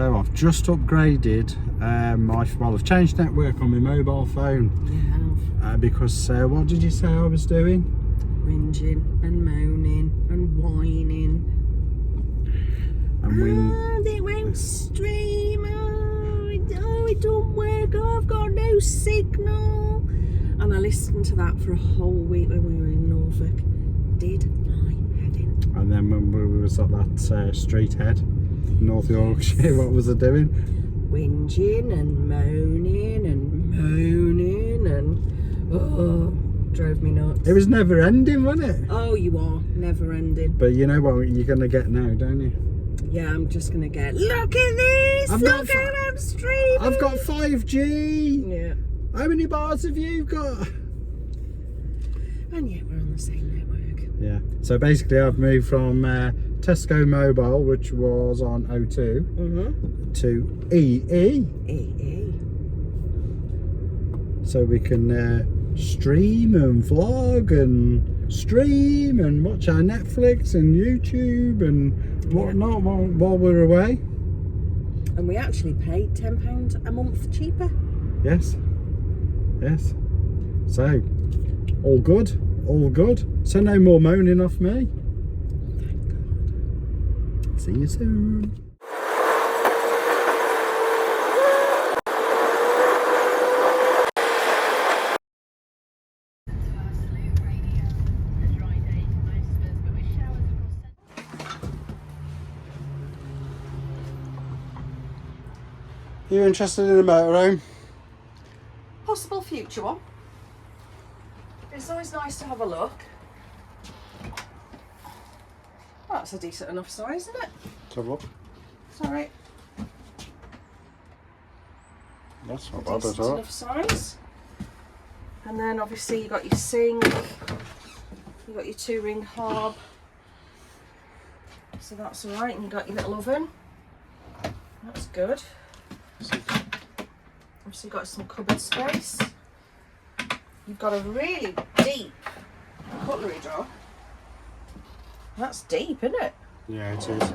So I've just upgraded I've changed network on my mobile phone. You have. Because what did you say I was doing? Whinging and moaning and whining. And it won't stream. It don't work. I've got no signal. And I listened to that for a whole week when we were in Norfolk. Did my head in. And then when we was at that street head, North Yorkshire, what was I doing? Whinging and moaning and drove me nuts. It was never ending, wasn't it? Oh, you are never ending. But you know what you're gonna get now, don't you? Yeah, I'm just gonna get. Look at this! Look at I'm streaming. I've got 5G. Yeah. How many bars have you got? And yet we're on the same network. Yeah. So basically, I've moved from Tesco Mobile, which was on O2, to EE. EE. So we can stream and vlog and stream and watch our Netflix and YouTube and whatnot while we're away. And we actually paid £10 a month cheaper. Yes. Yes. So, all good. All good. So no more moaning off me. Thank God. See you soon. You interested in a motorhome? Possible future one. It's always nice to have a look. Well, that's a decent enough size, isn't it? Let's have a look. It's alright. That's not bad at Decent all. enough size. And then obviously you got your sink, you got your 2-ring hob. So that's alright, and you got your little oven. That's good. Obviously you've got some cupboard space. You've got a really deep cutlery drawer. That's deep, isn't it? Yeah, it is.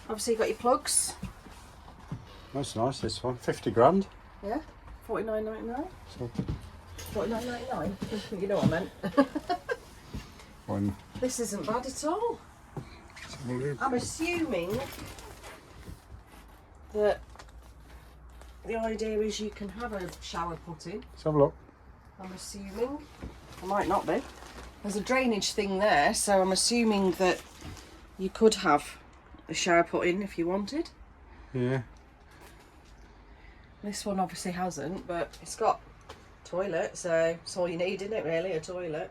Obviously you've got your plugs. That's nice, this one. 50 grand. Yeah, $49.99. So, $49.99. You know what I meant. one. This isn't bad at all. I'm assuming that the idea is you can have a shower put in. Let's have a look. I'm assuming. It might not be. There's a drainage thing there, so I'm assuming that you could have a shower put in if you wanted. Yeah. This one obviously hasn't, but it's got a toilet, so it's all you need, isn't it, really, a toilet.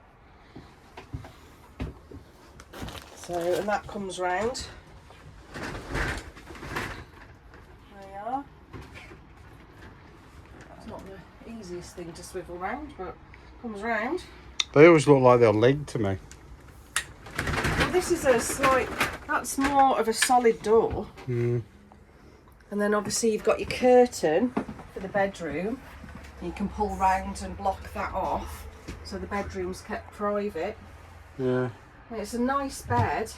So, and that comes round. There you are. It's not the easiest thing to swivel round, but comes round. They always look like they're legged to me. Well, this is a slight, that's more of a solid door. Mm. And then obviously you've got your curtain for the bedroom. You can pull round and block that off, so the bedroom's kept private. Yeah. And it's a nice bed.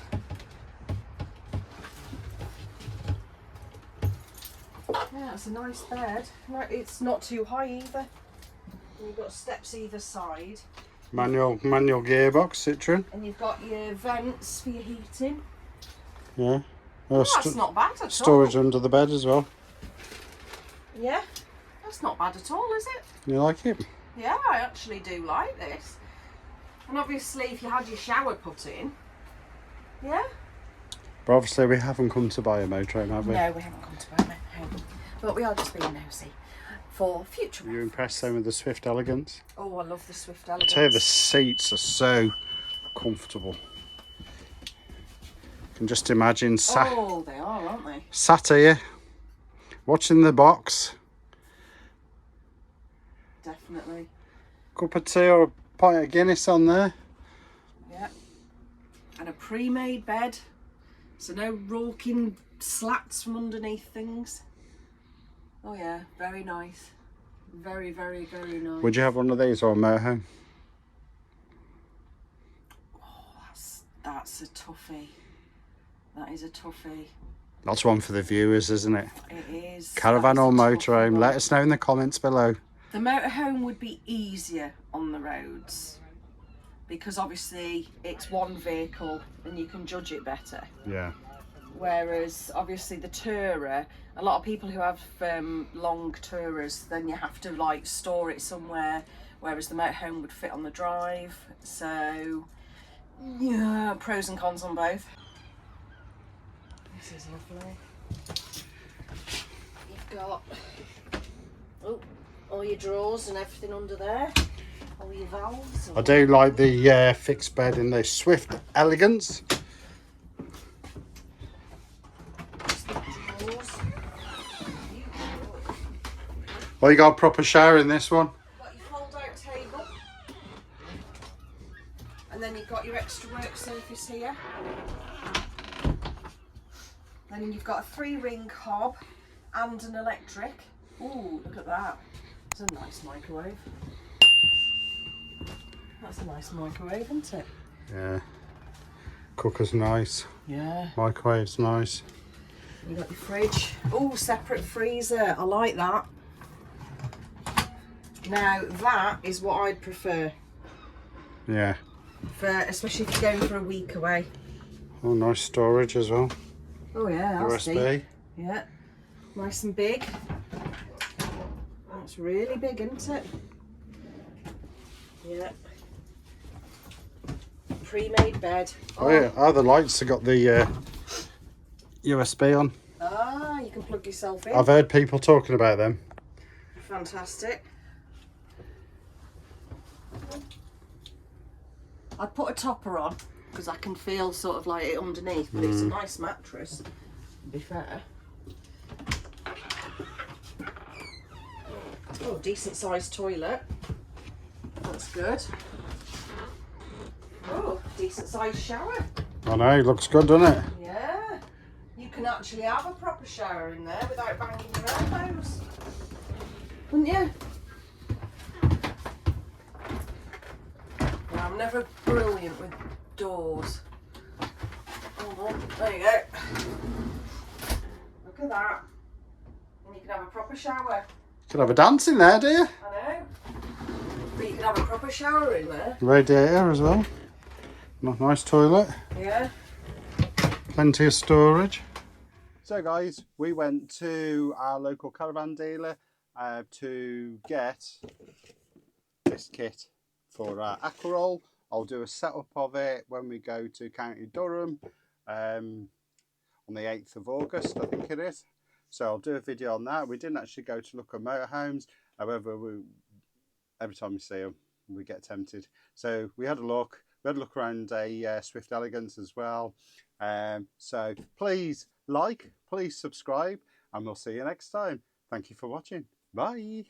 Yeah, it's a nice bed. No, it's not too high either. And you've got steps either side. Manual gearbox, Citroen. And you've got your vents for your heating. Yeah. Oh, that's not bad at all. Storage under the bed as well. Yeah, that's not bad at all, is it? You like it? Yeah, I actually do like this. And obviously if you had your shower put in, yeah? But obviously we haven't come to buy a motorhome, have we? No, we haven't come to buy a home. But we are just being nosy for future. Are you impressed then with the Swift Elegance? Oh, I love the Swift I Elegance. tell you, the seats are so comfortable. You can just imagine oh, they are, aren't they? sat here, watching the box. Definitely. Cup of tea or a pint of Guinness on there. Yeah. And a pre-made bed. So no rocking slats from underneath things. Oh yeah, very nice. Very, very, very nice. Would you have one of these or a motorhome? Oh, that's a toughie. That is a toughie. That's one for the viewers, isn't it? It is. Caravan That or is a tough motorhome? one. Let us know in the comments below. The motorhome would be easier on the roads because obviously it's one vehicle and you can judge it better. Yeah. Whereas obviously the tourer, a lot of people who have long tourers, then you have to like store it somewhere, whereas the motorhome would fit on the drive. So yeah, pros and cons on both. This is lovely. You've got all your drawers and everything under there, all your valves. I do like the fixed bed in the Swift Elegance. Well, you got a proper shower in this one. Got your fold-out table, and then you've got your extra work surface here. Then you've got a 3-ring hob and an electric. Ooh, look at that. It's a nice microwave. That's a nice microwave, isn't it? Yeah. Cooker's nice. Yeah. Microwave's nice. You got your fridge. Oh, separate freezer. I like that. Now that is what I'd prefer. Yeah. Especially if you're going for a week away. Oh, nice storage as well. Oh yeah, that's USB. deep. Yeah. Nice and big. That's really big, isn't it? Yeah. Pre-made bed. Oh yeah. Oh, the lights have got the USB on. Ah, you can plug yourself in. I've heard people talking about them. Fantastic. I'd put a topper on because I can feel sort of like it underneath, but it's a nice mattress, to be fair. Oh, decent sized toilet. That's good. Oh, decent sized shower. I know, it looks good, doesn't it? Yeah. You can actually have a proper shower in there without banging your elbows. Wouldn't you? Yeah, I'm never brilliant with doors. Hold on, there you go. Look at that. And you can have a proper shower. You could have a dance in there, do you? I know. But you can have a proper shower in there. Radiator as well. Nice toilet. Yeah. Plenty of storage. So guys, we went to our local caravan dealer to get this kit for our Aquaroll. I'll do a setup of it when we go to County Durham on the 8th of August, I think it is. So I'll do a video on that. We didn't actually go to look at motorhomes. However, every time we see them, we get tempted. So we had a look. We had a look around a Swift Elegance as well. So please like, please subscribe, and we'll see you next time. Thank you for watching. Bye.